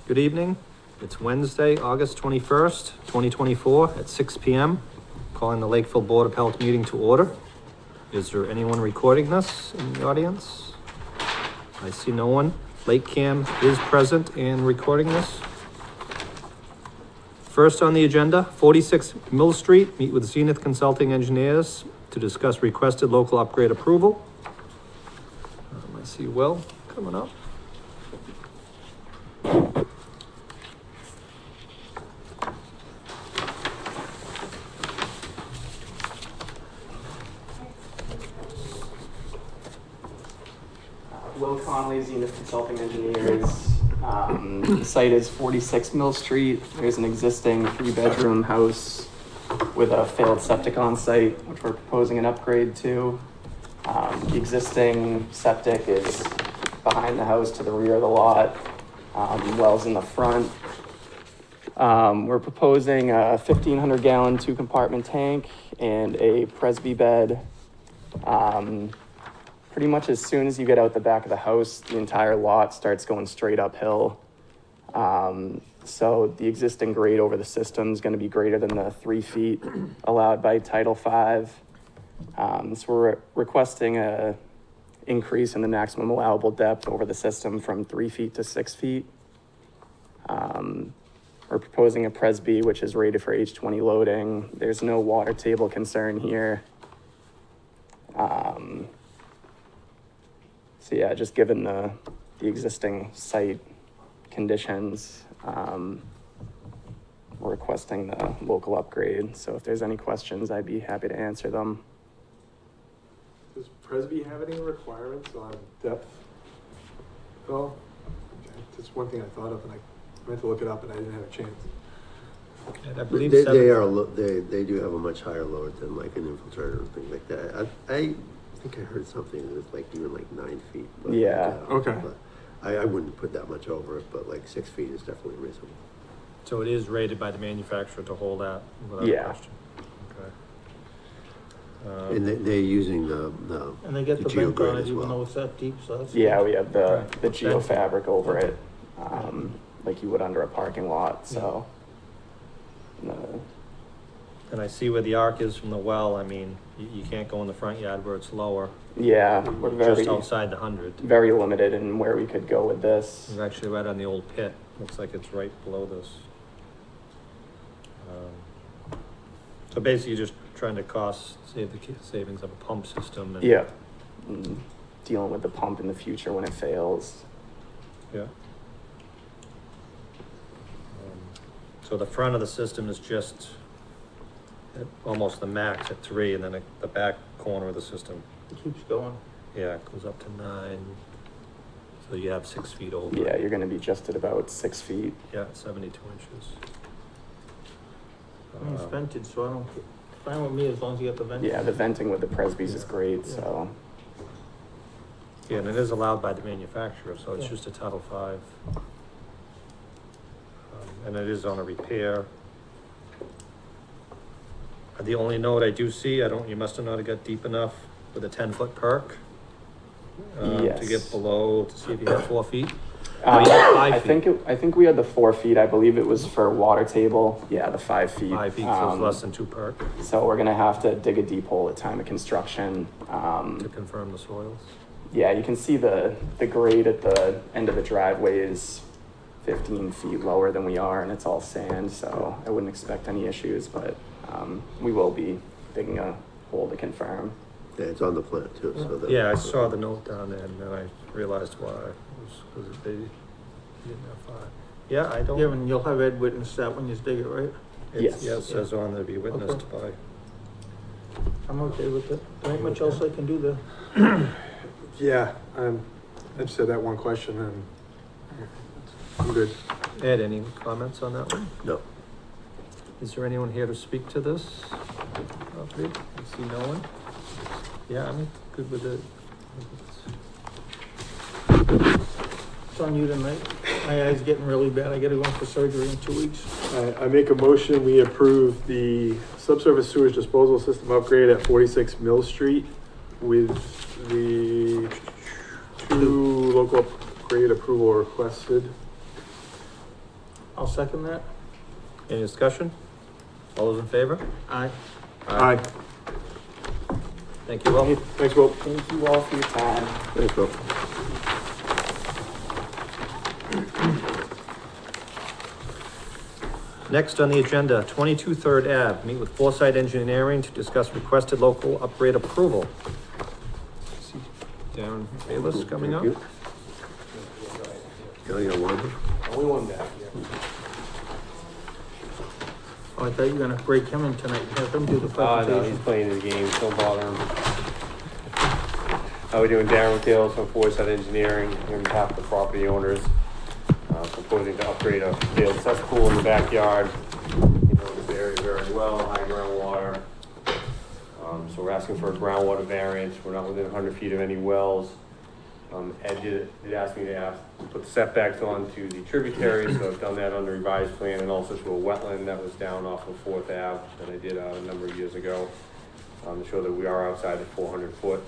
Good evening. It's Wednesday, August 21st, 2024 at 6 p.m. Calling the Lakeville Board of Health meeting to order. Is there anyone recording this in the audience? I see no one. LakeCAM is present and recording this. First on the agenda, 46 Mill Street, meet with Zenith Consulting Engineers to discuss requested local upgrade approval. I see Will coming up. Will Conley, Zenith Consulting Engineers. The site is 46 Mill Street. There's an existing 3-bedroom house with a failed septic on site, which we're proposing an upgrade to. The existing septic is behind the house to the rear of the lot. Wells in the front. We're proposing a 1,500 gallon 2-compartment tank and a Presby bed. Pretty much as soon as you get out the back of the house, the entire lot starts going straight uphill. So the existing grade over the system is going to be greater than the 3 feet allowed by Title V. So we're requesting a increase in the maximum allowable depth over the system from 3 feet to 6 feet. We're proposing a Presby, which is rated for H20 loading. There's no water table concern here. So yeah, just given the existing site conditions, we're requesting the local upgrade. So if there's any questions, I'd be happy to answer them. Does Presby have any requirements on depth at all? Okay. That's one thing I thought of, and I meant to look it up, and I didn't have a chance. And I believe they do have a much higher load than like an infiltrator and things like that. I think I heard something that was like even like 9 feet. But, Yeah. Okay. But I wouldn't put that much over it, but like 6 feet is definitely reasonable. So it is rated by the manufacturer to hold that without question. Okay. And they're using the And they get the vent geograde on it as even well. though it's that deep, so that's. Yeah, we have the Right. geofabric over it, like you would under a parking lot, so. And I see where the arc is from the well. I mean, you can't go in the front yard where it's lower. Yeah, we're Just outside the 100. very limited in where we could go with this. We're actually right on the old pit. Looks like it's right below this. So basically you're just trying to save the savings of a pump system. And, Yeah. Dealing with the pump in the future when it fails. Yeah. So the front of the system is just at almost the max at 3, and then the back corner of the system, It keeps going. yeah, it goes up to 9. So you have 6 feet over. Yeah, you're gonna be just at about 6 feet. Yeah, 72 inches. It's vented, so I don't, fine with me as long as you get the vent. Yeah, the venting with the Presbys is great, so. Yeah, and it is allowed by the manufacturer, so it's Yeah. just a Title V. And it is on a repair. The only note I do see, you must have not got deep enough with a 10-foot perk to Yes. get below, to see if you have 4 feet. Oh, you have 5 feet. I think we had the 4 feet. I believe it was for water table. Yeah, the 5 feet. 5 feet, so it's less than 2 perk So we're gonna have to dig a deep hole at time of construction. to confirm the soils. Yeah, you can see the grade at the end of the driveway is 15 feet lower than we are, and it's all sand, so I wouldn't expect any issues, but we will be digging a hole to confirm. Yeah, it's on the plan too. So that, Yeah, I saw the note down there, and then I realized why. It was because they didn't have 5. Yeah, I don't. Yeah, and you'll have Ed witness that when you dig it, right? Yes. Yeah, it says on there, be witnessed by. I'm okay with it. There ain't much else I can do there. Yeah, I just had that one question, and I'm good. Ed, any comments on that one? No. Is there anyone here to speak to this? I see no one. Yeah, I'm good with it. It's on you tonight. My eye's getting really bad. I gotta go in for surgery in 2 weeks. I make a motion, we approve the subsurface sewage disposal system upgrade at 46 Mill Street with the 2 local upgrade approval requested. I'll second that. Any discussion? All those in favor? Aye. Aye. Thank you, Will. Thanks, Will. Thank you all for your time. Thanks, Will. Next on the agenda, 22 Third Ave, meet with Foresight Engineering to discuss requested local upgrade approval. See Darren Bayless coming up. You only got one? Only one back, Oh, I thought you were gonna break him in tonight, have him do the No, he's presentation. playing his game, don't bother him. How we doing? Darren McHale from Foresight Engineering, on behalf of the property owners. Proposing to upgrade a failed cesspool in the backyard. You know this area very well, high groundwater. So we're asking for a groundwater variance. We're not within 100 feet of any wells. Ed did ask me to put the setbacks onto the tributaries, so I've done that on the revised plan, and also to a wetland that was down off of 4th Ave that I did a number of years ago, to show that we are outside the 400 foot.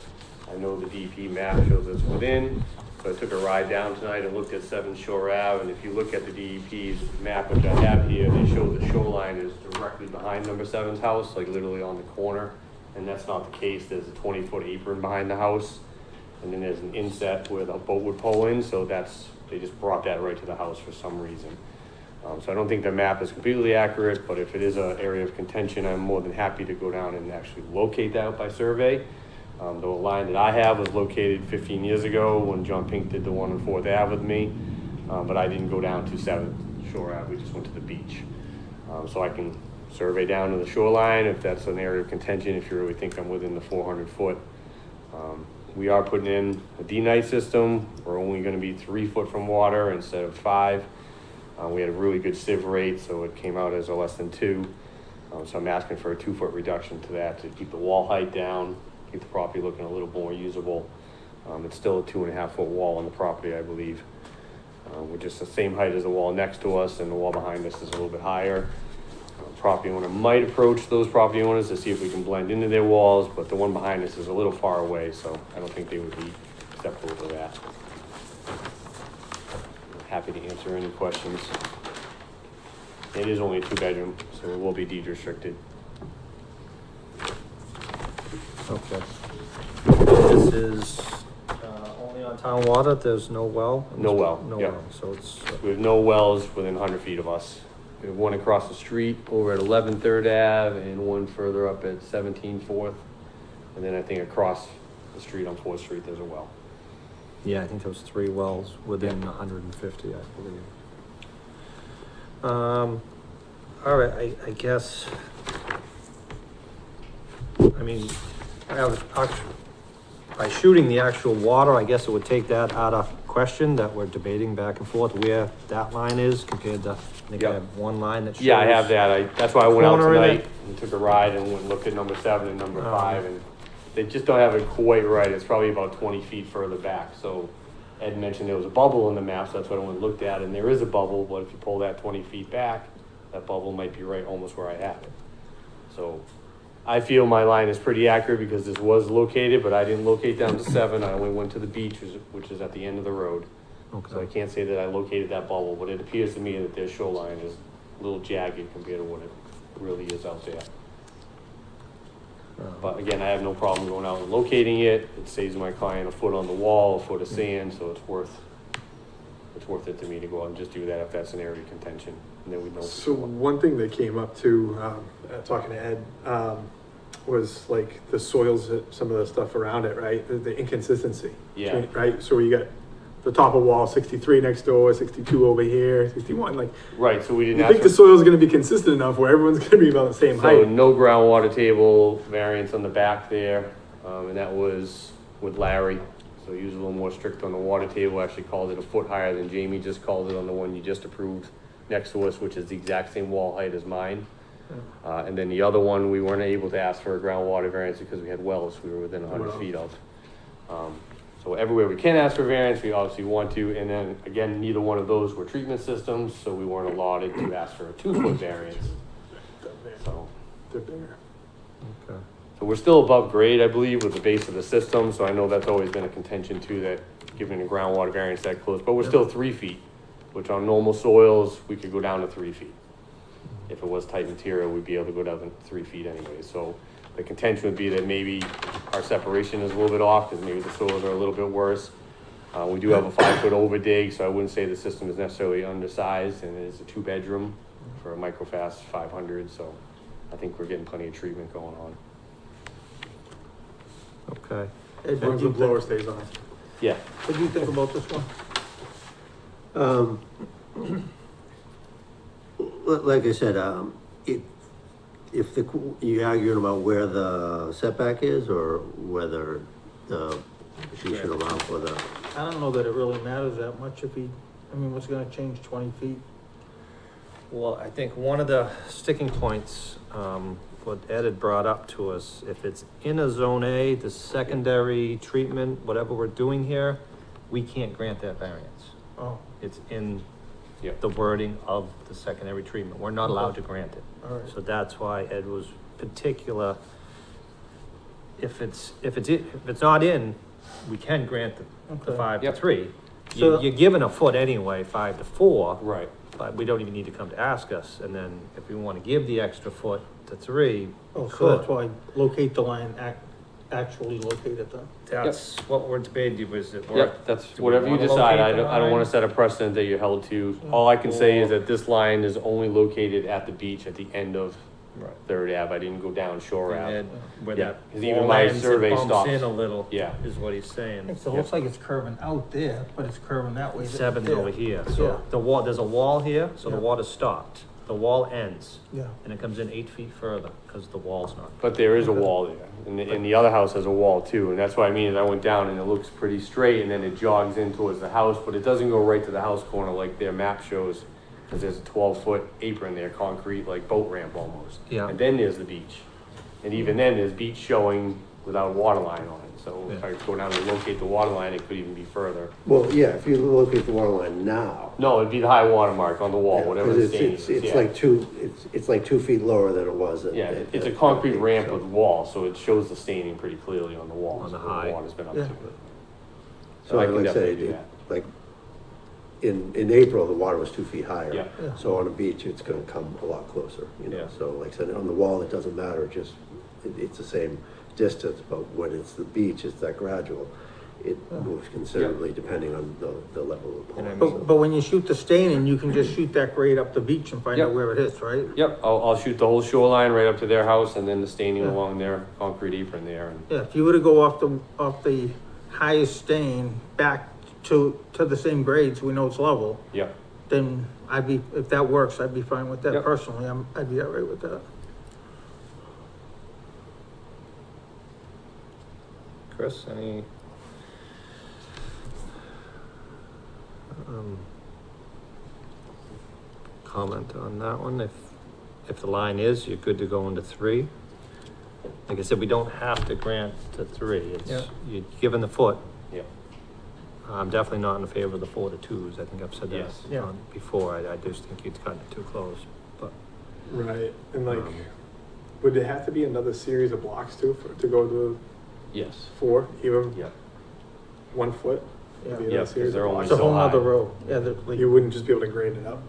I know the DP map shows us within, so I took a ride down tonight and looked at 7 Shore Ave, and if you look at the DEP's map, which I have here, they show the shoreline is directly behind number 7's house, like literally on the corner, and that's not the case. There's a 20-foot apron behind the house. And then there's an inset where the boat would pull in, so they just brought that right to the house for some reason. So I don't think the map is completely accurate, but if it is an area of contention, I'm more than happy to go down and actually locate that by survey. The line that I have was located 15 years ago when John Pink did the one on 4th Ave with me, but I didn't go down to 7th Shore Ave, we just went to the beach. So I can survey down to the shoreline if that's an area of contention, if you really think I'm within the 400 foot. We are putting in a D-night system. We're only going to be 3 foot from water instead of 5. We had a really good sieve rate, so it came out as a less than 2. So I'm asking for a 2 foot reduction to that to keep the wall height down, keep the property looking a little more usable. It's still a 2.5 foot wall on the property, I believe. We're just the same height as the wall next to us, and the wall behind us is a little bit higher. Property owner might approach those property owners to see if we can blend into their walls, but the one behind us is a little far away, so I don't think they would be acceptable to that. I'm happy to answer any questions. It is only a 2-bedroom, so it will be deed restricted. Okay. This is, only on town water, there's no well? No well, No yeah. well, so it's, We have no wells within 100 feet of us. We have one across the street over at 11 3rd Ave and one further up at 17 4th. And then I think across the street on 4th Street, there's a well. yeah, I think there was 3 wells within 150, I believe. All right, I guess, I mean, by shooting the actual water, I guess it would take that out of question that we're debating back and forth where that line is compared to, I think I Yeah. have one line that shows. Yeah, I have that. That's why I went out Corner in tonight and took a ride and went and looked at number 7 and number 5, and they just don't have it quite right. It's probably about 20 feet further back. So Ed mentioned there was a bubble in the map, so that's what I went and looked at, and there is a bubble, but if you pull that 20 feet back, that bubble might be right almost where I have it. So I feel my line is pretty accurate because this was located, but I didn't locate down to 7. I only went to the beach, which is at the end of the road. So I Okay, can't say that I located that bubble, but it appears to me that their shoreline is a little jagged compared to what it really is out there. But again, I have no problem going out and locating it. It saves my client a foot on the wall, a foot of sand, so it's worth it to me to go out and just do that if that's an area of contention. And then we know. So one thing that came up too, talking to Ed, was like the soils, some of the stuff around it, right? The inconsistency. Yeah. between- Right, so you got the top of wall 63 next door, 62 over here, 61, like, Right, so we you didn't think ask the for, soil's gonna be consistent enough where everyone's gonna be about the same so height? no groundwater table variance on the back there, and that was with Larry. So he was a little more strict on the water table, actually called it a foot higher than Jamie just called it on the one you just approved next to us, which is the exact same wall height as mine. And then the other one, we weren't able to ask for a groundwater variance because we had wells we were within 100 feet of. So everywhere we can ask for variance, we obviously want to, and then again, neither one of those were treatment systems, so we weren't allotted to ask for a 2 foot variance. So, They're bigger. okay. so we're still above grade, I believe, with the base of the system, so I know that's always been a contention too, that giving a groundwater variance that close, but we're still 3 feet which on normal soils, we could go down to 3 feet. If it was tight material, we'd be able to go down to 3 feet anyway. So the contention would be that maybe our separation is a little bit off, because maybe the soils are a little bit worse. We do have a 5-foot over dig, so I wouldn't say the system is necessarily undersized, and it is a 2-bedroom for a microfast 500, so I think we're getting plenty of treatment going on. Okay. Ed, As long as the blower stays on. Yeah. What do you think about this one? Like I said, if you're arguing about where the setback is or whether you should allow for the, I don't know that it really matters that much if I mean, what's gonna change 20 feet? Well, I think one of the sticking points, what Ed had brought up to us, if it's in a zone A, the secondary treatment, whatever we're doing here, we can't grant that variance. Oh, It's in Yep. the wording of the secondary treatment. We're not allowed to grant it. all right. So that's why Ed was particular. If it's not in, we can grant the Okay. 5 to Yep. 3. So- You're given a foot anyway, 5 to 4. Right. But we don't even need to come to ask us, and then if we wanna give the extra foot to 3, Oh, we so could. that's why locate the line, actually locate it then. That's what we're debating, was it work? Yep, that's Do we whatever you wanna decide. locate I the don't wanna line? set a precedent that you're held to. All I can say is that this line is only located at the beach at the end of Right. 3rd Ave. I didn't go down Shore And Ave. then where Yeah, that 'cause even wall my ends, it survey bumps stops. in a little, Yeah. is what he's saying. So it looks like it's curving out there, but it's curving that way. 7's there. over here, Yeah. so the wall, there's a wall here, so the Yeah. water stopped. The wall ends, Yeah, and it comes in 8 feet further, cause the wall's not. But there is a wall there, and the other house has a wall too, and that's what I mean, is I went down and it looks pretty straight, and then it jogs in towards the house, but it doesn't go right to the house corner like their map shows, because there's a 12-foot apron there, concrete, like boat ramp almost. Yeah. And then there's the beach, and even then, there's beach showing without a water line on it, so if Yeah. I go down and locate the water line, it could even be further. well, yeah, if you locate the water line now. No, it'd be the high water mark on the wall, Yeah, whatever 'cause the it's- stain it's- is, It's yeah. like it's like 2 feet lower than it was. Yeah, it's a concrete ramp with wall, so it shows the staining pretty clearly on the wall. On the so high. The water's been up to Yeah. it. So I I can would say, definitely do that. like, in April, the water was 2 feet higher. Yeah. Yeah. So on a beach, it's gonna come a lot closer, you know, Yeah. so like I said, on the wall, it doesn't matter, it's the same distance, but when it's the beach, it's that gradual. It moves considerably depending on the level of the And I pond. mean- so. but when you shoot the staining, you can just shoot that grade up the beach and find out Yep. where it is, right? Yep, I'll shoot the whole shoreline right up to their house and then the staining Yeah. along their concrete apron there. And Yeah, if you were to go off the highest stain back to the same grades, we know it's level, Yep, then if that works, I'd be fine with that Yep. personally, I'd be all right with that. Chris, any? Comment on that one? If the line is, you're good to go into 3. Like I said, we don't have to grant to 3. Yeah. It's, you're given the foot. yep, I'm definitely not in favor of the 4 to 2s. I think I've said that Yes. Yeah. before. I just think you've gotten it too close, but. Right, and like, Um, would it have to be another series of blocks too, to go to yes, 4, even yep, 1 foot? Yeah. Maybe Yeah, another 'cause series they're of only It's a blocks. whole so high. nother row, yeah, like, You wouldn't just be able to grade it up?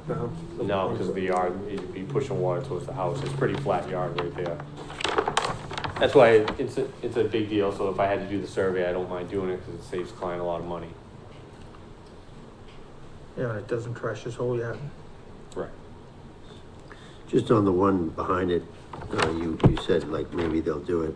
No? no, because the yard, you'd be pushing water towards the house, it's pretty flat yard right there. That's why it's a big deal, so if I had to do the survey, I don't mind doing it, because it saves client a lot of money. yeah, and it doesn't trash his whole yard. Right. Just on the one behind it, you said like maybe they'll do it.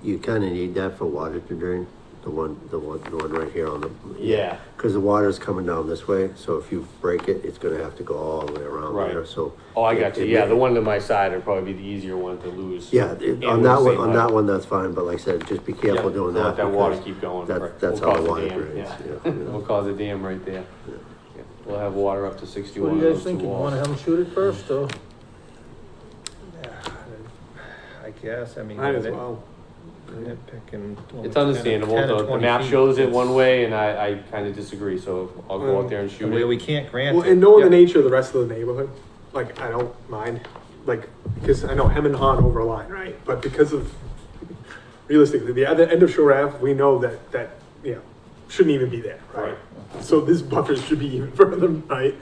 You kinda need that for water to drain, the one right here on the. Yeah. Cause the water's coming down this way, so if you break it, it's gonna have to go all the way around Right. there, so. Oh, I got you, it- yeah, the one to my side would probably be the easier one to lose. Yeah, And on with that the one, same on that height. one, that's fine, but like I said, just be careful Yep, doing to that. let that water because keep going. that- right. that's We'll how the cause a water dam, drains, yeah. yeah. We'll cause a dam right there. Yeah. Yeah. We'll have water up to What 61 do of you guys those two think? You wanna walls. have him shoot it first, or? I guess, I mean. Might as well. Nitpicking. It's understandable, 10 or the 20 map feet, shows it it's- one way, and I kinda disagree, so I'll go out there and shoot Where it. we can't grant Well, it. and knowing the Yep. nature of the rest of the neighborhood, like, I don't mind, like, because I know hem and haw over a line, right? But because of, realistically, the other end of Shore Ave, we know that, you know, shouldn't even be there, right? Right. So this buffer should be even further, right?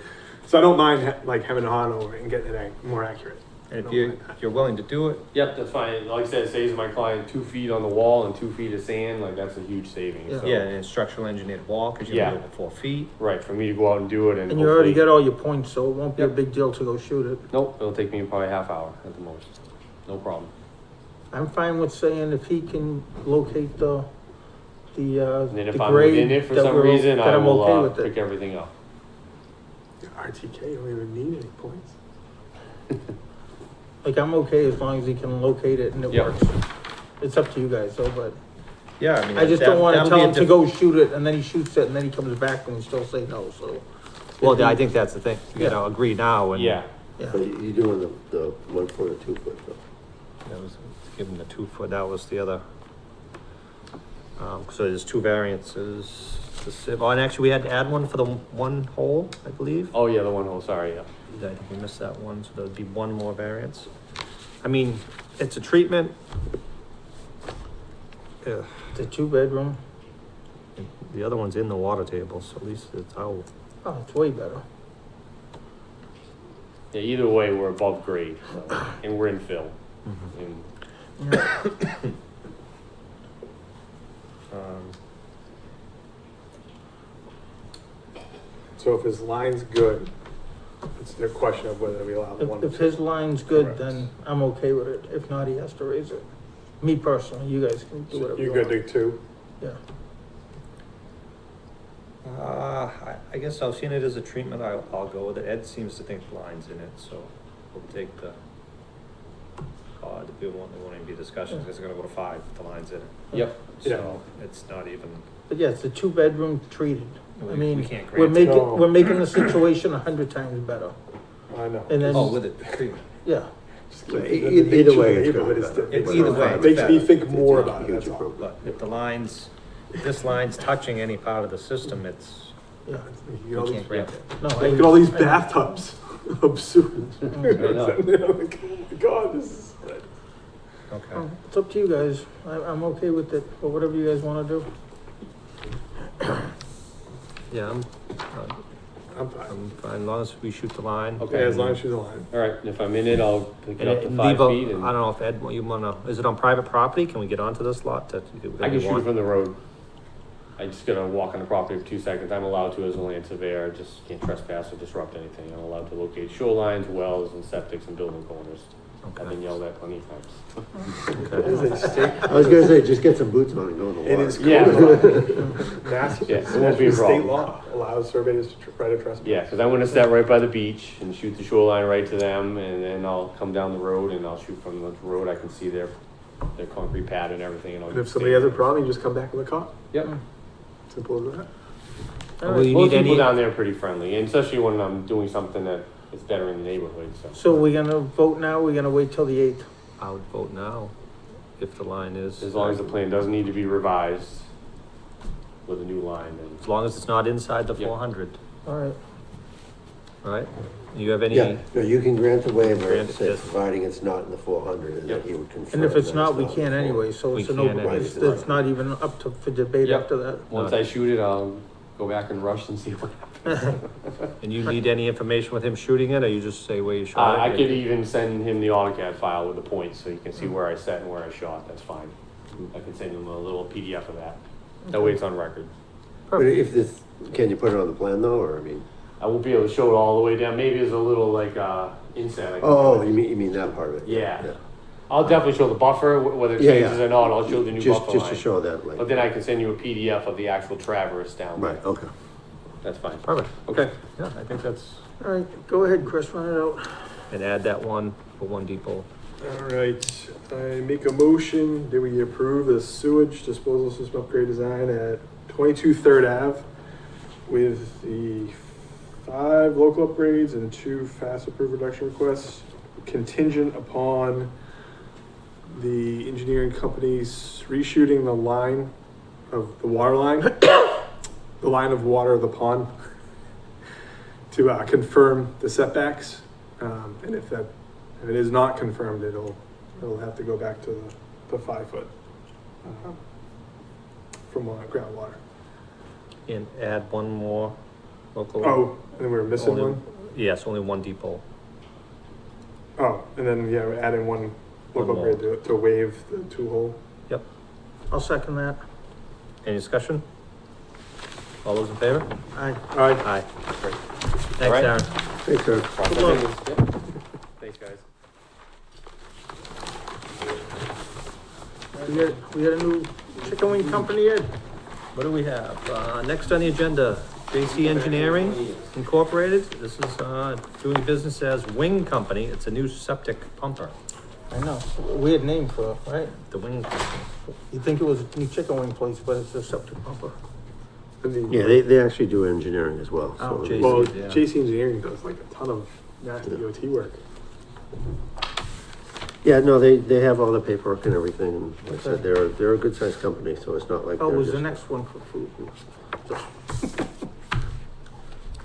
So I don't mind like having a hot over and getting it more accurate. And I if don't mind that. you're willing to do it, Yep, that's fine. Like I said, it saves my client 2 feet on the wall and 2 feet of sand, like that's a huge savings. Yeah. So, yeah, and structural engineered wall, cause you're Yeah. over 4 feet. Right, for me to go out and do it and And you already hopefully- got all your points, so it won't be a Yep. big deal to go shoot it. Nope, it'll take me probably a half hour at the most. No problem. I'm fine with saying if he can locate the And then if the I'm within grade it for that some we're, reason, that I I'm will, okay with pick it. everything up. RTK don't even need any points. Like, I'm okay as long as he can locate it and it Yep. works. It's up to you guys though, but Yeah, I mean. I just that- don't wanna that'll tell be a him to diff- go shoot it and then he shoots it and then he comes back and we still say no, so. Well, I think that's the thing, you Yeah. know, agree now and. Yeah, Yeah, But you're doing the 1 foot or 2 foot though. That was, give him the 2 foot, that was the other. So there's 2 variances, oh, and actually we had to add one for the one hole, I believe. oh yeah, the one hole, sorry, yeah. I think we missed that one, so there'd be one more variance. I mean, it's a treatment. Yeah, it's a 2-bedroom. the other one's in the water table, so at least it's how, Oh, it's way better. Yeah, either way, we're above grade, so, and we're in fill. And Yeah. So if his line's good, it's the question of whether we allow the one. If his line's good, Correct. then I'm okay with it. If not, he has to raise it. Me personally, you guys can do whatever you You're want. good to two? Yeah. I guess I've seen it as a treatment, I'll go with it. Ed seems to think the line's in it, so we'll take the, we won't even be discussions, it's gonna go to 5 if the line's in it. Yep, So it's not even, But yeah, it's a 2-bedroom treated. I We- mean, we can't we're grant it. making, No. we're making the situation 100 times better. I know. And then, oh, with it, treatment. yeah, Just But the either nature of the way, it's neighborhood going is better. makes Either it- way, it's Makes me better. think more It's a about it, huge that's all. improvement. But if the lines, if this line's touching any part of the system, it's, yeah. You get all we these, can't grant it. No, look at all these I- bathtubs of sewage. know. Like, oh my God, this is. Okay. It's up to you guys. I'm okay with it, but whatever you guys wanna do. Yeah, I'm fine. I'm fine, as long as we shoot the line. Okay. Yeah, as long as she's aligned. all right, and if I'm in it, I'll pick it And up to and 5 leave a- feet I and don't know if Ed, you wanna, is it on private property? Can we get onto this lot to? I can shoot it from the road. I just gotta walk on the property for 2 seconds. I'm allowed to as a land surveyor, I just can't trespass or disrupt anything. I'm allowed to locate shorelines, wells, and septics and building corners. I've been yelled at plenty of times. It is a state, I was gonna say, just get some boots on and go in the water. it is Yeah. Massachusetts, Yeah, it won't be a state problem. law allows surveyors to try to trespass. Yeah, because I'm gonna set right by the beach and shoot the shoreline right to them, and then I'll come down the road and I'll shoot from the road. I can see their concrete pad and everything. And I'll And if somebody has a problem, you just come back with a cop. Yep. Simple as that. All Will right. you Most need people any, down there are pretty friendly, and especially when I'm doing something that is better in the neighborhood, so. So we're gonna vote now, we're gonna wait till the 8th. I would vote now, if the line is. As long as the plan doesn't need to be revised with a new line, then. As long as it's not inside the Yep. 400, All right. right? You have any? Yeah, no, you can grant the waiver, Grant say, it. providing it's not in the 400, and Yep. that he would confirm. And if it's that not, we in the can't 400. anyway, so We it's an can't open, anyway. it's not even up for debate Yep. after that. Once I shoot it, I'll go back and rush and see what happens. And you need any information with him shooting it, or you just say where you shot it? I could even send him the AutoCAD file with the points, so you can see where I set and where I shot, that's fine. I can send him a little PDF of that, that way it's on record. But if this, can you put it on the plan though, or I mean, I won't be able to show it all the way down, maybe there's a little like, inset. I can oh, do. you mean that part of it? Yeah. I'll definitely show the buffer, whether it Yeah, yeah. changes or not, I'll show the new buffer Just to line. show that, like. But then I can send you a PDF of the actual traverse down there. Right, okay. That's fine. Perfect, Okay. yeah, I think that's, All right, go ahead, Chris, run it out. and add that one for one depot. All right, I make a motion that we approve the sewage disposal system upgrade design at 22 Third Ave with the 5 local upgrades and 2 fast approved reduction requests contingent upon the engineering companies reshooting the line of the water line, the line of water of the pond to confirm the setbacks. And if it is not confirmed, it'll have to go back to the 5 foot from groundwater. And add one more local. Oh, and we're missing Only- one? Yes, only one depot. Oh, and then, yeah, we're adding one local more. grade to waive the two-hole. Yep. I'll second that. Any discussion? All those in favor? Aye. Aye. Aye. Great. All Thanks, right. Aaron. Thanks, sir. Cross Good our luck. fingers. Yep. Thanks, guys. We got a new chicken wing company in. What do we have? Next on the agenda, JC Engineering Incorporated. This is, doing business as Wing Company. It's a new septic pumper, I know, weird name for it, right? the Wing Company. You'd think it was a new chicken wing place, but it's a septic pumper. Yeah, they actually do engineering as well, so. Oh, geez. Well, Yeah. JC Engineering does like a ton of nasty DOT work. Yeah, no, they have all the paperwork and everything, and like I said, they're a good sized company, so it's not like. Oh, they're was the just- next one for food?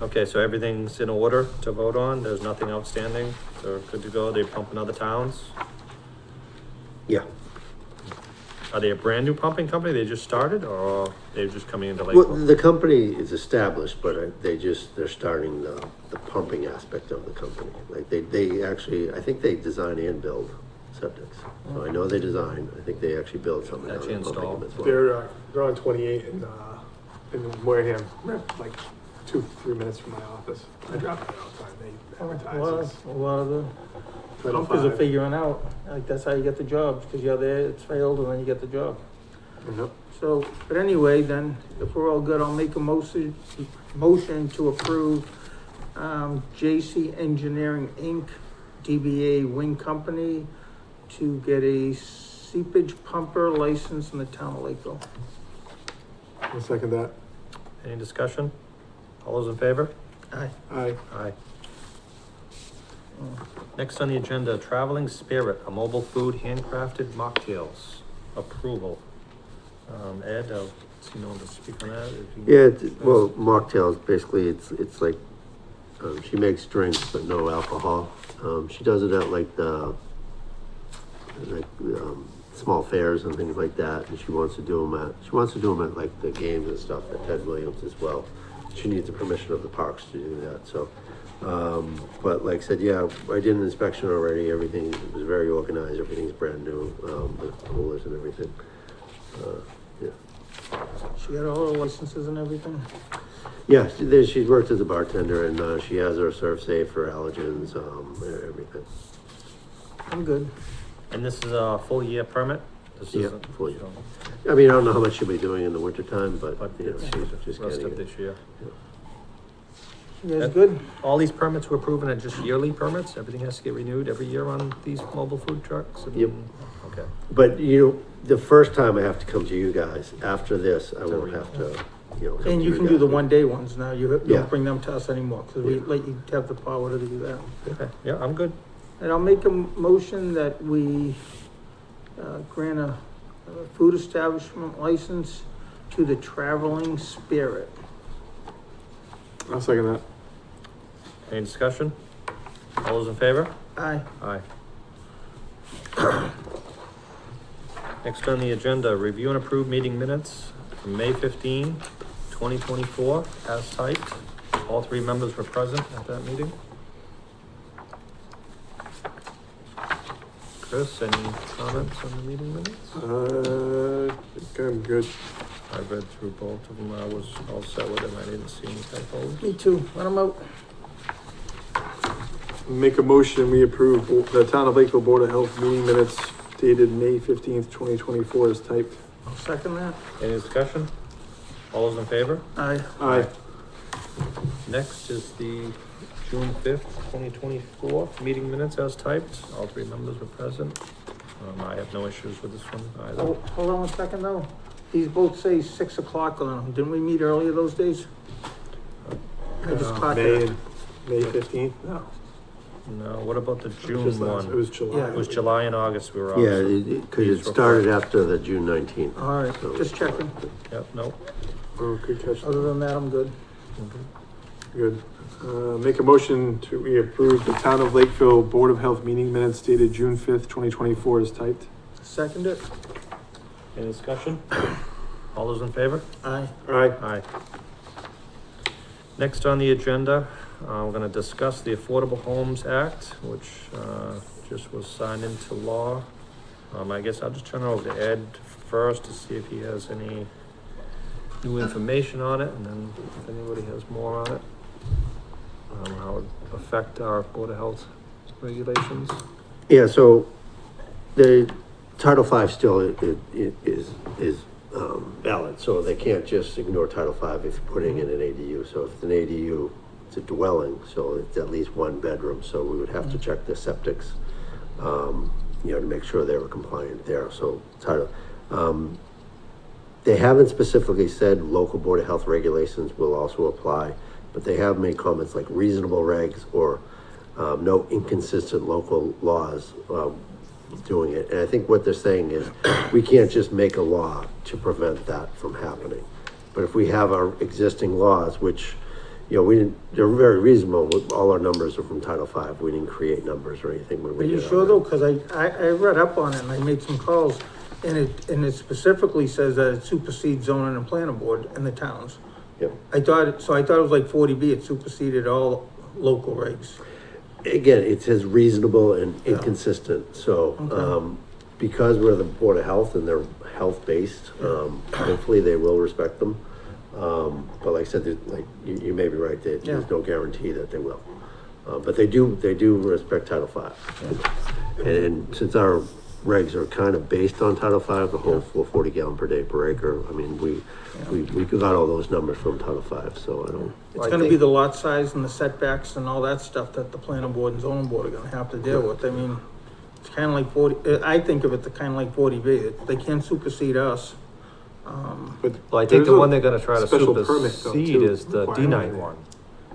Okay, so everything's in order to vote on. There's nothing outstanding. They're good to go. They pump in other towns. Yeah, Are they a brand new pumping company? They just started or they're just coming into well, Lakeville? the company is established, but they're starting the pumping aspect of the company. Like they actually, I think they design and build septics. So I know they design, I think they actually build something. Actually install. as well. They're on 28 in Wareham, like 2-3 minutes from my office. I drive by all the time. They advertise. A lot of the Title pumpers are V. figuring out, like, that's how you get the jobs, because you're there, it's failed, and then you get the job. Yep. So, but anyway, then, if we're all good, I'll make a motion to approve, JC Engineering Inc., DBA Wing Company, to get a seepage pumper license in the town of Lakeville. I'll second that. Any discussion? All those in favor? Aye. Aye. Aye. Next on the agenda, Traveling Spirit, a mobile food handcrafted mocktails approval. Ed, I'll see no one to speak on that. If you- Yeah, well, mocktails, basically, it's like, she makes drinks, but no alcohol. She does it at like small fairs and things like that, and she wants to do them at like the games and stuff at Ted Williams as well. She needs the permission of the parks to do that, so. But like I said, yeah, I did an inspection already, everything was very organized, everything's brand new, the coolers and everything. Yeah. She got all her licenses and everything? Yeah, she's worked as a bartender and, she has her serve safe for allergens, everything. I'm good. And this is a full year permit? This Yeah, isn't- full year. I mean, I don't know how much she'll be doing in the wintertime, but, But you know, it's she's just rest getting of it. this year. You guys good? All these permits we're approving are just yearly permits? Everything has to get renewed every year on these mobile food trucks? And- Yep. Okay. But the first time I have to come to you guys, after this, I won't Sorry. have to, come And to you can do the guys. one-day ones now, you Yeah. don't bring them to us anymore, because we Yeah. let you have the power to do that. Okay, yeah, I'm good. And I'll make a motion that we, grant a food establishment license to the Traveling Spirit. I'll second that. Any discussion? All those in favor? Aye. Aye. Next on the agenda, review and approve meeting minutes from May 15, 2024, as typed. All three members were present at that meeting. Chris, any comments on the meeting minutes? I think I'm good. I read through both of them. I was all set with them. I didn't see any typos. Me too, let them out. Make a motion, we approve the Town of Lakeville Board of Health meeting minutes dated May 15th, 2024 as typed. I'll second that. Any discussion? All those in favor? Aye. Aye. Next is the June 5th, 2024 meeting minutes as typed. All three members were present. I have no issues with this one either. Oh, hold on one second though. These both say 6 o'clock on them. Didn't we meet earlier those days? I just caught that. May 15th? No. No, what about the It June was one? July. Yeah, It was July and August we were on. Yeah, cause it started after the June 19th. All right, just checking. Yep, no. Oh, good catch. Other than that, I'm good. Good. Make a motion to, we approve the Town of Lakeville Board of Health meeting minutes dated June 5th, 2024 as typed. Second it? Any discussion? All those in favor? Aye. Aye. Aye. Next on the agenda, we're gonna discuss the Affordable Homes Act, which, just was signed into law. I guess I'll just turn it over to Ed first to see if he has any new information on it, and then if anybody has more on it. How it affect our Board of Health regulations. Yeah, so the Title V still is valid, so they can't just ignore Title V if you're putting in an ADU. So if it's an ADU, it's a dwelling, so it's at least one bedroom, so we would have to check the septics, to make sure they were compliant there, so they haven't specifically said local Board of Health regulations will also apply, but they have made comments like reasonable regs or no inconsistent local laws doing it. And I think what they're saying is we can't just make a law to prevent that from happening. But if we have our existing laws, which, they're very reasonable, all our numbers are from Title V. We didn't create numbers or anything when Are we you did sure our- though? Cause I read up on it and I made some calls and it specifically says that it supersedes zoning and planning board in the towns. Yep. I thought it was like 40B, it superseded all local regs. Again, it says reasonable and Yeah. inconsistent, so, Okay. because we're the Board of Health and they're health-based, hopefully they will respect them. But like I said, you may be right, there's Yeah. no guarantee that they will. But they do respect Title V. And since our regs are kind of based on Title V, the whole 40 gallon per day per acre, I mean, we got all those numbers from Title V, so I don't. It's gonna be the lot size and the setbacks and all that stuff that the planning board and zoning board are gonna have to deal with. I mean, it's kinda like 40, I think of it kinda like 40B, they can't supersede us. But Well, I think there's the a one they're gonna try to special permit though, supersede too, is the requirement. D-night one,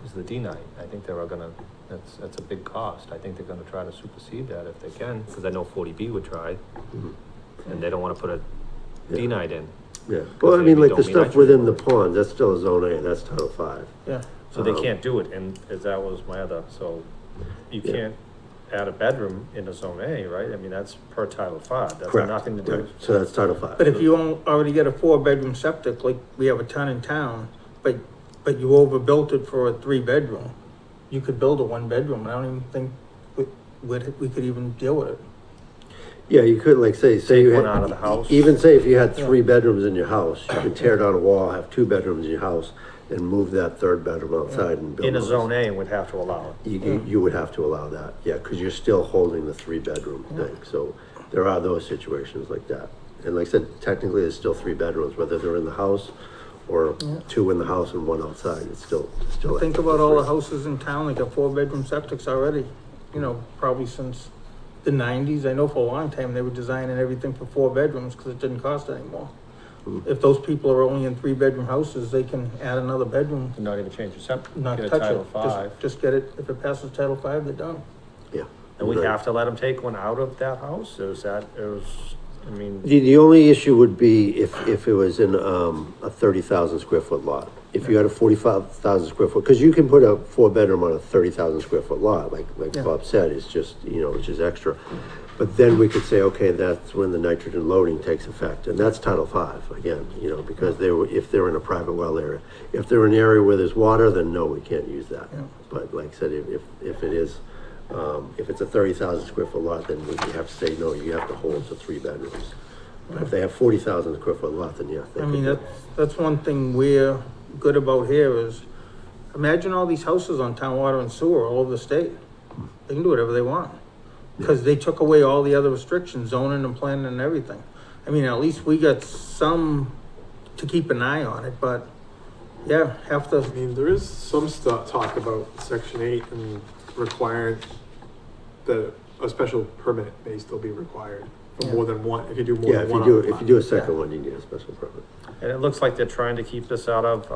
is the D-night. I think they were gonna, that's a big cost. I think they're gonna try to supersede that if they can, because I know 40B would try, and they don't wanna put a Yeah. D-night in. Yeah, well, I mean, they like the don't meet stuff entry. within the pond, that's still a zone A, that's Title V. Yeah, So they can't do it, and as that was my other, so you Yeah. can't add a bedroom in a zone A, right? I mean, that's per Title V, that's Correct, nothing to do. right, so that's Title V. but if you already get a 4-bedroom septic, like we have a ton in town, but you overbuilt it for a 3-bedroom, you could build a 1-bedroom, I don't even think we could even deal with it. Yeah, you could, like, say Take you one had, out of the house. even say if you had 3 bedrooms in your house, you could tear down a wall, have 2 bedrooms in your house, and move that 3rd bedroom outside and build. In a those. zone A, and would have to allow it. You would have to allow that, yeah, because you're still holding the 3-bedroom thing, so there are those situations like that. And like I said, technically, there's still 3 bedrooms, whether they're in the house or 2 in the house and 1 outside, it's still. Think about all the houses in town that got 4-bedroom septics already, probably since the 90s. I know for a long time they were designing everything for 4 bedrooms because it didn't cost anymore. If those people are only in 3-bedroom houses, they can add another bedroom, Not even change the septic, not get a touch Title it. V. Just get it, if it passes Title V, they're done. Yeah. And we Right. have to let them take one out of that house, or is that, I mean, The only issue would be if it was in, a 30,000 square foot lot. If you had a 45,000 square foot, because you can put a 4-bedroom on a 30,000 square foot lot, like Yeah. Bob said, it's just, which is extra. But then we could say, okay, that's when the nitrogen loading takes effect, and that's Title V, again, because if they're in a private well area. If they're in an area where there's water, then no, we can't use that. Yeah. But like I said, if it is, if it's a 30,000 square foot lot, then we have to say, no, you have to hold to 3 bedrooms. But if they have 40,000 square foot lot, then yeah. they I could mean, do it. that's one thing we're good about here is, imagine all these houses on town water and sewer all over the state. They can do whatever they want. Because they took away all the other restrictions, zoning and planning and everything. I mean, at least we got some to keep an eye on it, but yeah, have I to, mean, there is some talk about Section 8 and requiring that a special permit may still be required for Yeah. more than one, if you do more Yeah, than if one. you do, on a if you do a lot. second one, you need a special permit. and it looks like they're trying to keep this out of,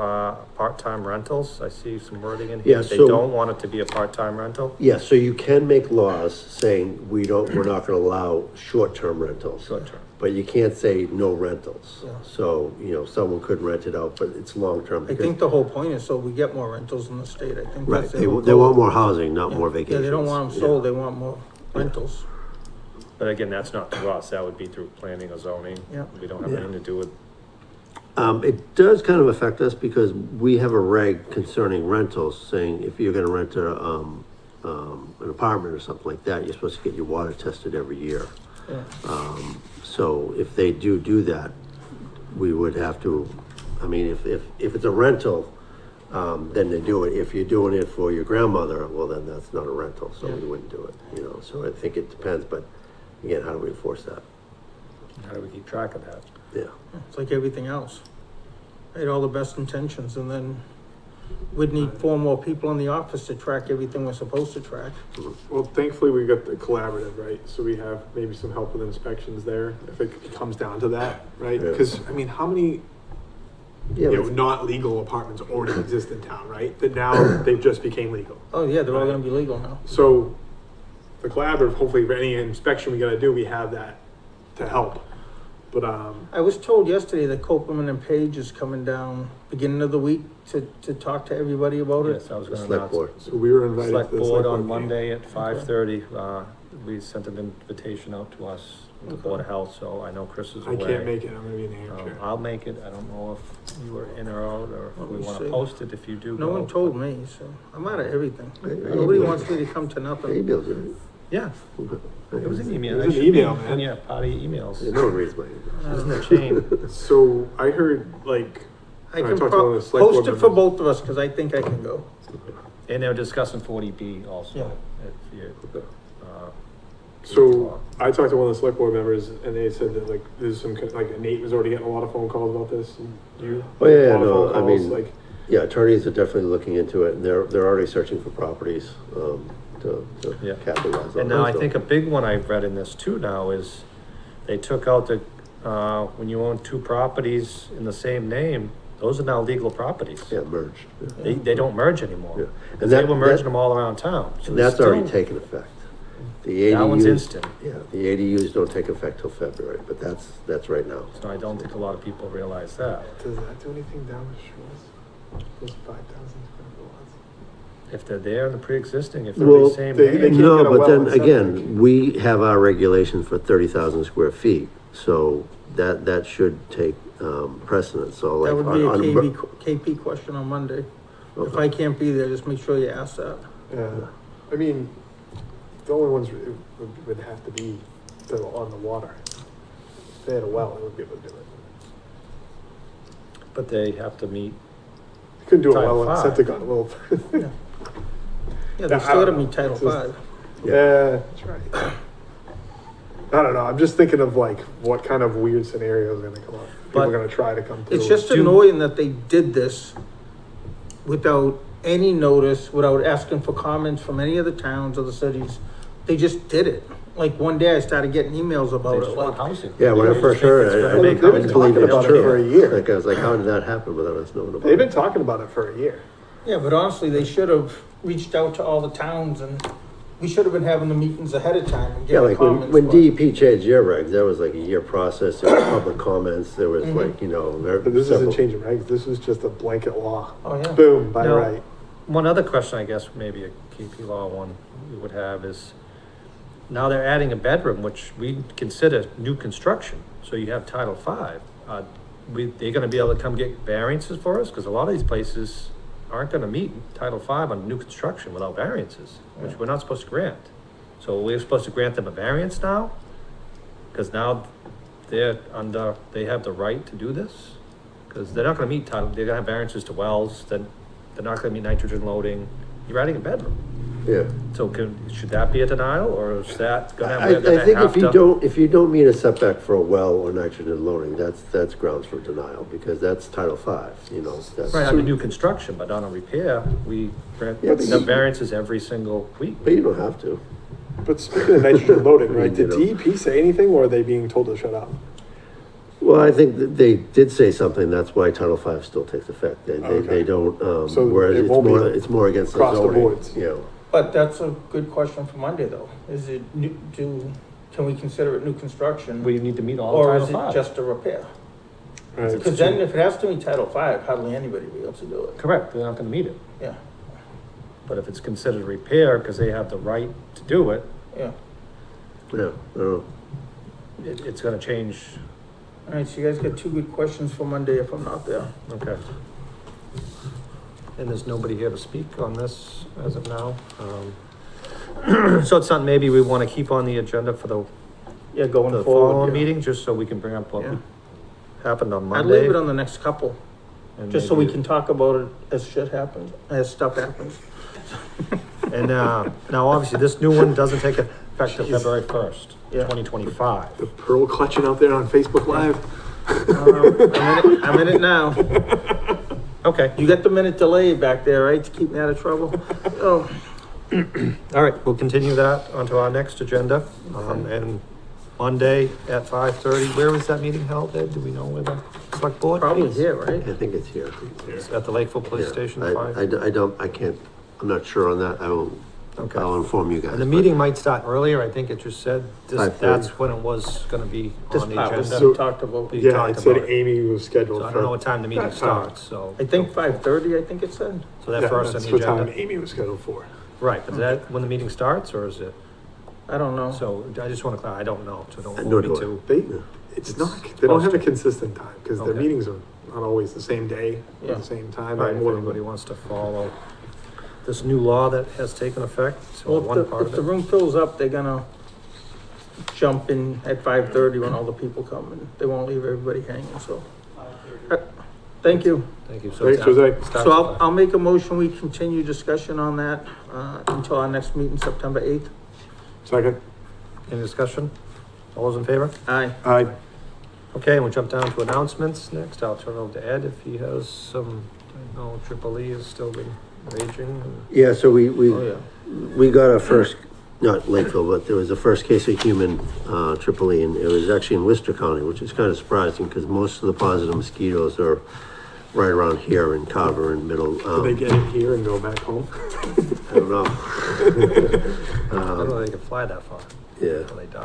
part-time rentals. I see some wording in Yeah, here. They so- don't want it to be a part-time rental. Yeah, so you can make laws saying we're not gonna allow short-term rentals. Short-term. But you can't say no rentals. Yeah. So, someone could rent it out, but it's long-term. I because- think the whole point is so we get more rentals in the state. I think Right, that's they, their whole they goal. want more housing, not more Yeah, vacations. they don't want them sold, they want more rentals. But again, that's not through us. That would be through planning or zoning. Yeah. We don't have Yeah. anything to do with It does kind of affect us because we have a reg concerning rentals saying if you're gonna rent an apartment or something like that, you're supposed to get your water tested every year. Yeah. So if they do that, we would have to, I mean, if it's a rental, then they do it. If you're doing it for your grandmother, well, then that's not a rental, so we wouldn't do it, you know, so I think it depends, but again, how do we enforce that? How do we keep track of that? Yeah. It's like everything else. I had all the best intentions and then we'd need 4 more people in the office to track everything we're supposed to track. Well, thankfully, we got the collaborative, right? So we have maybe some help with inspections there, if it comes down to that, right? Yeah. Because, I mean, how many, Yeah, you know, but- not legal apartments already exist in town, right? That now they've just became legal. Oh, yeah, they're all gonna be legal now. So the collaborative, hopefully for any inspection we gotta do, we have that to help. But, I was told yesterday that Copeland and Page is coming down beginning of the week to talk to everybody about it. Yes, I was gonna Select announce. board. so we were invited to Select the board select on board meeting. Monday at 5:30. We sent an invitation out to us, the Board of Health, so I know Chris is I away. can't make it, I'm gonna be in New Hampshire. I'll make it. I don't know if you were in or out, or if Let we me wanna see. post it if you do No go. one told me, so I'm out of everything. Hey, Nobody hey, wants me to come to nothing. Emails, right? Yeah, it was an email. It was It an should be email, in- man. Yeah, part of your emails. Yeah, no one reads my emails. Isn't it a shame? So I heard, like, I I can talked to one of the select post board it for members. both of us, cause I think I can go. And they're discussing 40B Yeah. also. If you, So I talked to one of the select board members and they said that like, there's some, like Nate was already getting a lot of phone calls about this. And you? Oh, yeah, A lot of no, phone I calls, mean- Like, Yeah, attorneys are definitely looking into it, and they're already searching for properties, to Yeah. capitalize on. And now I that, so. think a big one I've read in this too now is they took out the, when you own 2 properties in the same name, those are now legal properties. Yeah, merge. Yeah. They don't merge anymore. Yeah. And they that- were merging that- them all around town. So And that's there's already still- taken effect. The That one's ADUs instant. Yeah, the ADUs don't take effect till February, but that's right now. So I don't think a lot of people realize that. does that do anything down the shores? Those 5,000 square foot lots? If they're there and the pre-existing, if they're Well, the same they name. can't No, get a but well then and septic. again, we have our regulations for 30,000 square feet, so that should take, precedence, so like. That would be a on- KP question on Monday. If Okay. I can't be there, just make sure you ask that. Yeah, I mean, the only ones would have to be on the water. If they had a well, they would be able to do it. But they have to meet, You couldn't do a Title well and V. septic on a little. Yeah, Yeah, they I still don't gotta know. meet Title It's just- V. Yeah, that's right. I don't know, I'm just thinking of like, what kind of weird scenarios are gonna come up? People But- are gonna try to come to. It's just annoying that they did this without any notice, without asking for comments from any of the towns or the cities. They just did it. Like one day I started getting emails they about just it, want like, housing. Yeah, when I They first think heard it's it, gonna I make they've been housing. talking believe about it's it true. for a year. Like, I was like, how did that happen without us knowing about it? They've been talking about it for a year. yeah, but honestly, they should have reached out to all the towns and we should have been having the meetings ahead of time and Yeah, getting like comments. when but- DEP changed their regs, that was like a year process, there was public comments, there was like, you know. But this several- isn't changing regs, this is just a blanket law. Oh, yeah. Boom, by No. right. One other question, I guess, maybe a KP Law one we would have is, now they're adding a bedroom, which we consider new construction, so you have Title V. They're gonna be able to come get variances for us, because a lot of these places aren't gonna meet Title V on new construction without variances, which we're not supposed to grant. So we're supposed to grant them a variance now? Because now they have the right to do this? Because they're not gonna meet title, they're gonna have variances to wells, then they're not gonna meet nitrogen loading. You're adding a bedroom. Yeah. So should that be a denial, or is that gonna, I we're gonna think have if you don't meet a setback for a well or nitrogen loading, that's grounds for denial, because that's Title V, you know, that's. Right, on the new construction, but on a repair, we grant Yeah, but the you- variances every single week. But you don't have to. But speaking of nitrogen loading, right, You did know. DEP say anything or are they being told to shut up? Well, I think that they did say something, that's why Title V still takes effect, they Okay. don't, So whereas it it's won't be it's more against the across the zoning, boards. you know. But that's a good question for Monday, though. Is it can we consider it new construction? We need to meet all Or the is it Title V. just a repair? Right. Because then if it has to meet Title V, hardly anybody will be able to do it. Correct, they're not gonna meet it. Yeah, But if it's considered a repair, because they have the right to do it, yeah. Yeah, I don't know. it's gonna change All right, so you guys got two good questions for Monday if I'm not there. Okay. And there's nobody here to speak on this as of now. So it's something maybe we want to keep on the agenda for the Yeah, going the forward. following yeah. meeting, just so we can bring up what Yeah. happened on I'd Monday. leave it on the next couple, and just so we maybe- can talk about it as shit happens, as stuff happens. And, now obviously this new one doesn't take effect till Jeez. February 1st, Yeah. 2025. The pearl clutching out there on Facebook Live. I'm in it now. Okay, You got the minute delay back there, right, to keep me out of trouble? Oh, all right, we'll continue that onto our next agenda. And Monday at 5:30, where was that meeting held, Ed? Do we know where the select board? probably meets? here, right? I think it's here. It's at the Lakeville Police Yeah. Station, I 5? I can't, I'm not sure on that. I'll Okay. inform you guys. And the but- meeting might start earlier, I think it just said, this, 5:30. that's when it was gonna be This on the part was agenda. we talked about. We Yeah, talked it said about it. Amy was scheduled So I for. don't know what time the meeting that time. starts, so. I think 5:30, I think it said. So that Yeah, first on that's the what time agenda? Amy was scheduled for. Right, but is that when the meeting starts, or is it? I don't know. So I just wanna clarify, I don't know, so don't Nor hold me do I. to. They, Yeah. it's not, they don't have a consistent time, because their Okay. meetings are not always the same day, Yeah. at the same time. Right, if More than- anybody wants to follow this new law that has taken effect, so Well, one part if of the it. room fills up, they're gonna jump in at 5:30 when all the people come, and they won't leave everybody hanging, so. Thank you. Thank you. So Thanks, it's Jose. starts So at I'll make a motion, we continue discussion on that, until our next meeting, September 8th. Second, Any discussion? All those in favor? Aye. aye. Okay, we'll jump down to announcements next. I'll turn it over to Ed if he has some, I know Triple E is still been raging. Yeah, so Oh, yeah. we got our first, not Lakeville, but there was the first case of human, Tripoli, and it was actually in Worcester County, which is kind of surprising because most of the positive mosquitoes are right around here in Carver and Middle. Do they get it here and go back home? I don't know. I don't know if they can fly that far. Yeah, Till they die.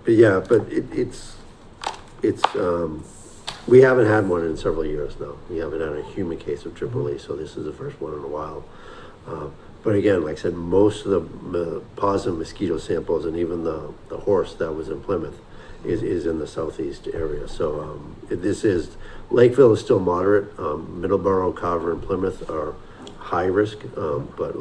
but yeah, but we haven't had one in several years now. We haven't had a human case of Tripoli, so this is the first one in a while. But again, like I said, most of the positive mosquito samples and even the horse that was in Plymouth is in the southeast area. So, Lakeville is still moderate. Middleborough, Carver, and Plymouth are high risk, but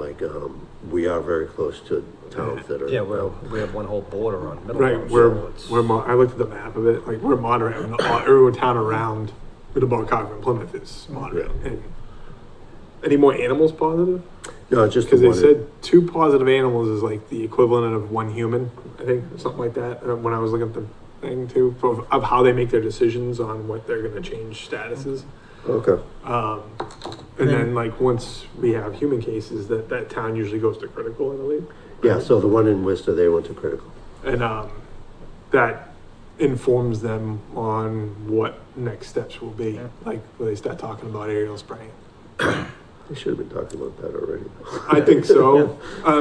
we are very close to towns that are. Yeah, well, we have one whole border on Middleborough. Right, I looked at the map of it, like, we're moderate, and every town around Middleborough, Carver, and Plymouth is moderate. And any more animals positive? No, just Because the they one. said 2 positive animals is like the equivalent of 1 human, I think, or something like that, when I was looking at the thing too, of how they make their decisions on what they're gonna change statuses. Okay. And then like, once we have human cases, that town usually goes to critical, I believe. Yeah, so the one in Worcester, they went to critical. And, that informs them on what next steps will be, like, when they start talking about aerial spraying. They should have been talking about that already. I think so.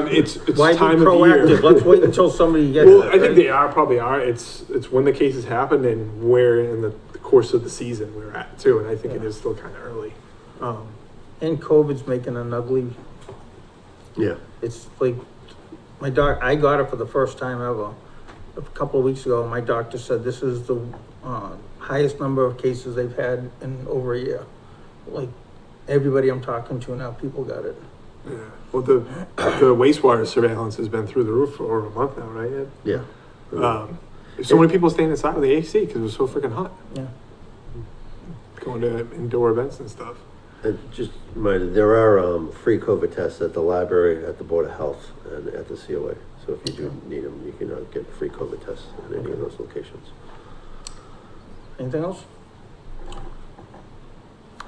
It's Why be time of proactive? year. Let's wait until somebody gets Well, it. I think right? they probably are. It's when the cases happen and where in the course of the season we're at too. And I think it is still kind of early. And COVID's making an ugly, Yeah. it's like, I got it for the first time ever. A couple of weeks ago, my doctor said this is the, highest number of cases they've had in over a year. Like, everybody I'm talking to now, people got it. Yeah. Well, the wastewater surveillance has been through the roof for over a month now, right? Ed? Yeah. So many people staying inside with the AC because it was so freaking hot. Yeah. Going to indoor events and stuff. And just reminded, there are free COVID tests at the library, at the Board of Health, and at the COA. So if you do need them, you can get free COVID tests at any of those locations. Anything else?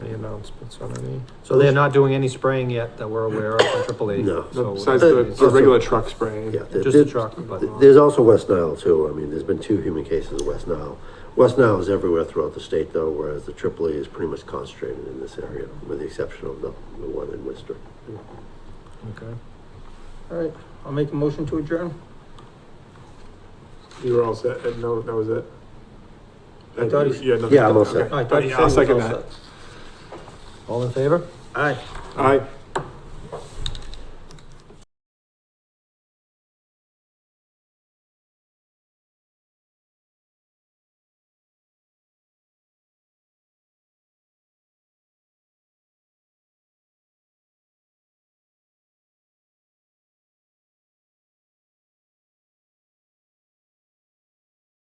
Any announcements on any? So they're not doing any spraying yet that we're aware of from Triple E? No. So Besides it's the regular truck spraying. Yeah. Just a truck, but There's also West Nile too. I mean, there's been 2 human cases of West Nile. West Nile is everywhere throughout the state though, whereas the AAA is pretty much concentrated in this area, with the exception of the one in Worcester. okay. All right, I'll make a motion to adjourn. You were all set. Ed? No, that was it. I thought he- Yeah, I'm all set. Okay. I thought you said I'll he was second all that. set. All in favor? Aye. Aye.